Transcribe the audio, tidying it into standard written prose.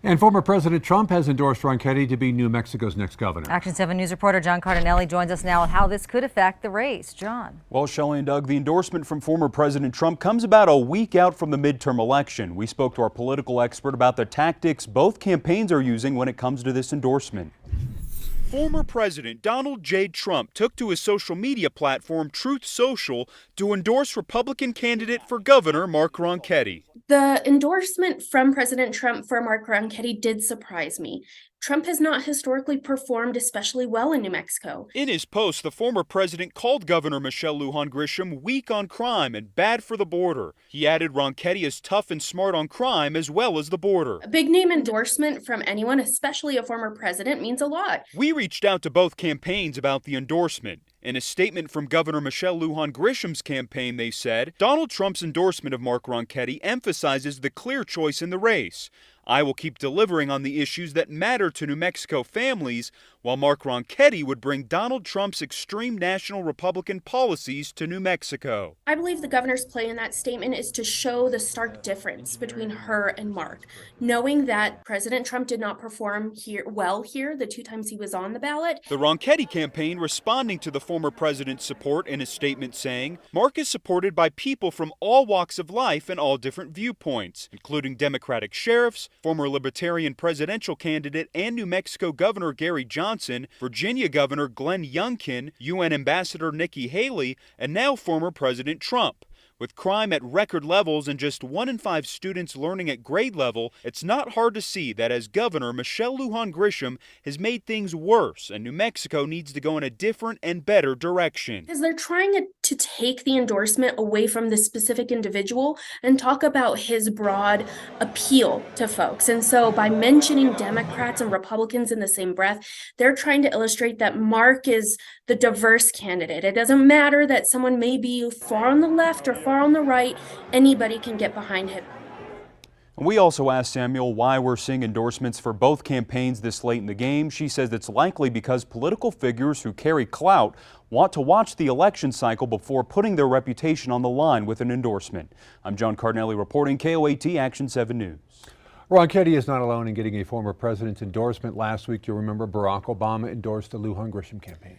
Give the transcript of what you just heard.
And former President Trump has endorsed Ronchetti to be New Mexico's next governor. Action 7 News reporter John Cardinelli joins us now on how this could affect the race. John. Well, Shelley and Doug, the endorsement from former President Trump comes about a week out from the midterm election. We spoke to our political expert about the tactics both campaigns are using when it comes to this endorsement. Former President Donald J. Trump took to his social media platform Truth Social to endorse Republican candidate for governor Mark Ronchetti. The endorsement from President Trump for Mark Ronchetti did surprise me. Trump has not historically performed especially well in New Mexico. In his post, the former president called Governor Michelle Lujan Grisham weak on crime and bad for the border. He added Ronchetti is tough and smart on crime as well as the border. A big name endorsement from anyone, especially a former president, means a lot. We reached out to both campaigns about the endorsement. In a statement from Governor Michelle Lujan Grisham's campaign, they said, Donald Trump's endorsement of Mark Ronchetti emphasizes the clear choice in the race. I will keep delivering on the issues that matter to New Mexico families, while Mark Ronchetti would bring Donald Trump's extreme national Republican policies to New Mexico. I believe the governor's play in that statement is to show the stark difference between her and Mark, knowing that President Trump did not perform well here the two times he was on the ballot. The Ronchetti campaign responding to the former president's support in a statement saying, Mark is supported by people from all walks of life and all different viewpoints, including Democratic sheriffs, former Libertarian presidential candidate and New Mexico Governor Gary Johnson, Virginia Governor Glenn Youngkin, UN Ambassador Nikki Haley, and now former President Trump. With crime at record levels and just 1 in 5 students learning at grade level, it's not hard to see that as governor, Michelle Lujan Grisham has made things worse, and New Mexico needs to go in a different and better direction. Because they're trying to take the endorsement away from the specific individual and talk about his broad appeal to folks. And so by mentioning Democrats and Republicans in the same breath, they're trying to illustrate that Mark is the diverse candidate. It doesn't matter that someone may be far on the left or far on the right, anybody can get behind him. We also asked Samuel why we're seeing endorsements for both campaigns this late in the game. She says it's likely because political figures who carry clout want to watch the election cycle before putting their reputation on the line with an endorsement. I'm John Cardinelli reporting KOAT Action 7 News. Ronchetti is not alone in getting a former president's endorsement. Last week, you'll remember Barack Obama endorsed the Lujan Grisham campaign.